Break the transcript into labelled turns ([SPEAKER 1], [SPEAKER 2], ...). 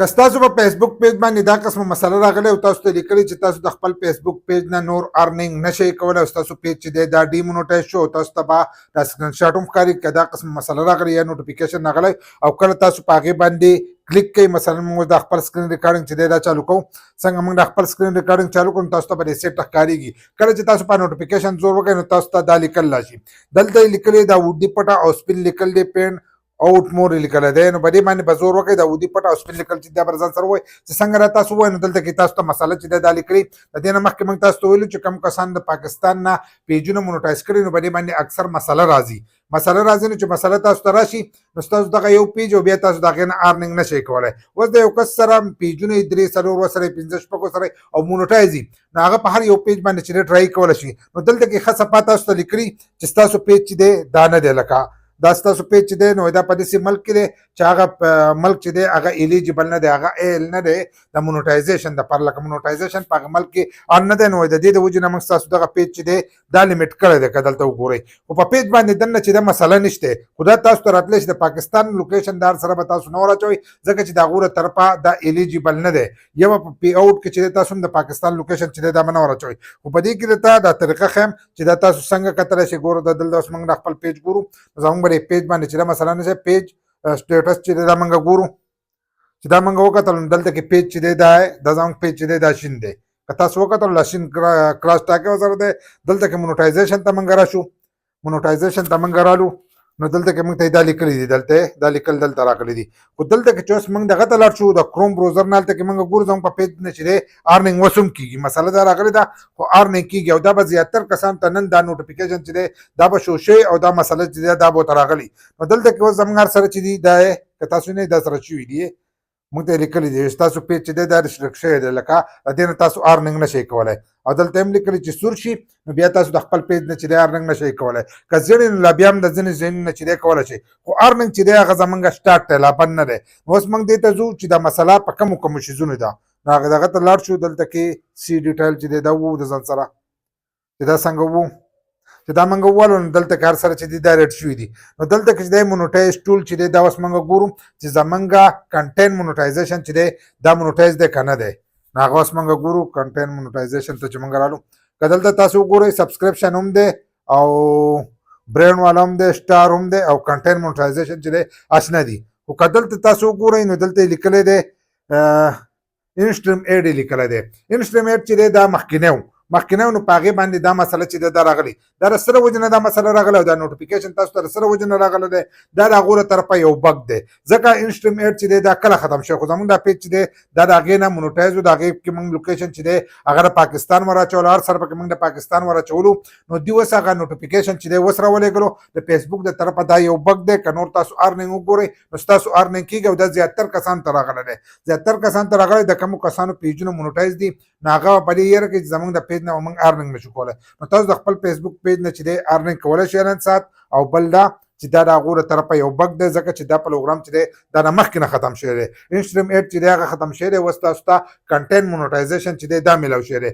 [SPEAKER 1] که ستاسو په فیسبوک پیج باندې دا قسمه مسله راغلی او تاسو ته لیکلي چې تاسو د خپل فیسبوک پیج نه نور ارننګ نشئ کولی او ستاسو پیج چې دی دا ډیمونوټایز شو تاسو ته به دا سکرین شاټ هم ښکاري که دا قسم مسله راغلی یا نوټیفیکیشن راغلی او کله تاسو په هغې باندې کلیک کوئ مثلا موږ د خپل سکرین ریکارډینګ چې دی دا چالو کوو څنګه موږ د خپل سکرین ریکارډینګ چالو کوو تاسو ته به د سیټ ښکارېږي کله چې تاسو په نوټیفیکیشن زور وکړئ نو تاسو ته دا لیکل راشي دلته یې لیکلي دا وډي پټه او سپین لیکل دی پین اوټ مور لیکل دی نو په دې باندې به زور وکړئ دا ودي پټ او سپین لیکل چې دا به ځان سره وایي چې څنګه را تاسو وایي نو دلته کې تاسو ته مسله چې دی دا لیکلي د دې نه مخکې موږ تاسو ته ویلو چې کوم کسان د پاکستان نه پیجونه مونوټایز کړي نو په دې باندې اکثر مسله راځي نو چې مسله تاسو ته راشي نو ستاسو دغه یو پیج او بیا تاسو د هغې نه ارننګ نشئ کولی اوس د یو کس سره پیجونه یې 3 4 ورسره 15 شپږو سره او مونوټایز وي نو هغه په هر یو پیج باندې چې دی ټرای کولی شي نو دلته کې ښه صفحه تاسو ته لیکلي چې ستاسو پیج چې دی دا نه دی لکه دا ستاسو پیج چې دی نو دا په داسې ملک کې دی چې هغه ملک چې دی هغه ایلیجیبل نه دی هغه ایل نه دی د مونوټایزیشن دپاره لکه مونوټایزیشن په هغه ملک کې ان نه دی نو د دې د وجې نه موږ ستاسو دغه پیج چې دی دا لیمیټ کړی دی که دلته وګورئ خو په پیج باندې دننه چې دا مسله نشته خو دا تاسو ته راتلی شي د پاکستان لوکیشن دار سره به تاسو نه ور اچوئ ځکه چې د هغو له طرفه دا ایلیجیبل نه دی یا به په پی اوټ کې چې دی تاسو هم د پاکستان لوکیشن چې دی دا به نه ور اچوئ خو په دې کې درته دا طریقه ښیم چې دا تاسو څنګه کتلی شئ ګورو د دلته اوس موږ د خپل پیج ګورو زموږ به پیج باندې چې دا مثلا نه پیج سټیټس چې دا موږ ګورو چې دا موږ وکتل نو دلته کې پیج چې دی دا زموږ پیج چې دی دا شین دی که تاسو وکتل دا شین کراس ټاکې ورسره دی دلته کې مونوټایزیشن ته موږ راشو مونوټایزیشن ته موږ رالو نو دلته کې موږ ته دا لیکلي دي دلته دا لیکل دلته راغلي دي خو دلته کې چې اوس موږ دغه ته لاړ شو د کروم بروزر نه هلته کې موږ ګورو زموږ په پیج نه چې دی ارننګ اوس هم کېږي مسله دا راغلې ده خو ارننګ کېږي او دا به زیاتر کسانو ته نن دا نوټیفیکیشن چې دی دا به شو شوی او دا مسله چې دی دا به ورته راغلي نو دلته کې اوس زموږ هر سره چې دي دا که تاسو نه دا سره شوي دي موږ ته یې لیکلي دي ستاسو پیج چې دی دا ریسټرکټ شوی دی لکه د دې نه تاسو ارننګ نشئ کولی او دلته هم لیکلي چې سور شي نو بیا تاسو د خپل پیج نه چې دی ارننګ نشئ کولی که زیړې نو لا بیا هم د ځینې ځایونو نه چې دی کولی شئ خو ارننګ چې دی هغه زموږ سټارټ دی لا بند نه دی نو اوس موږ دې ته ځو چې دا مسله په کومو شیزونو ده نو هغه دغه ته لاړ شو دلته کې سی ډیټیل چې دی دا وو د ځان سره چې دا څنګه وو چې دا موږ ووالو نو دلته کې هر سره چې دی دا ریډ شوي دي نو دلته کې چې دی مونوټایز ټول چې دی دا اوس موږ ګورو چې زموږ کنټین مونوټایزیشن چې دی دا مونوټایز دی که نه دی نو هغه اوس موږ ګورو کنټین مونوټایزیشن ته چې موږ رالو که دلته تاسو وګورئ سبسکرپشن هم دی او برین والا هم دی سټار هم دی او کنټین مونوټایزیشن چې دی اشنه دي خو که دلته تاسو وګورئ نو دلته یې لیکلی دی انسټریم ایډ یې لیکلی دی انسټریم ایډ چې دی دا مخکینی نو په هغې باندې دا مسله چې ده دا راغلي دا د سره وجې نه دا مسله راغلی او دا نوټیفیکیشن تاسو ته د سره وجې نه راغلی دی دا د هغو له طرفه یو بګ دی ځکه انسټریم ایډ چې دی دا کله ختم شوی خو زموږ دا پیج چې دی دا د هغې نه مونوټایز و د هغې کې موږ لوکیشن چې دی هغه د پاکستان ور اچولو هر سره پکې موږ د پاکستان ور اچولو نو دوی اوس هغه نوټیفیکیشن چې دی اوس راولېږلو د فیسبوک د طرفه دا یو بګ دی که نور تاسو ارننګ وګورئ نو ستاسو ارننګ کېږي او دا زیاتر کسانو ته راغلی دی زیاتر کسانو ته راغلی د کومو کسانو پیجونه مونوټایز دي نو هغه په دې یېره کې چې زموږ د پیج نه موږ ارننګ نشو کولی نو تاسو د خپل فیسبوک پیج نه چې دی ارننګ کولی شئ نن ساعت او بل دا چې دا د هغو له طرفه یو بګ دی ځکه چې دا پروګرام چې دی دا نه مخکې نه ختم شوی دی انسټریم ایډ چې دی هغه ختم شوی دی اوس تاسو ته کنټین مونوټایزیشن چې دی دا میلاو شوی دی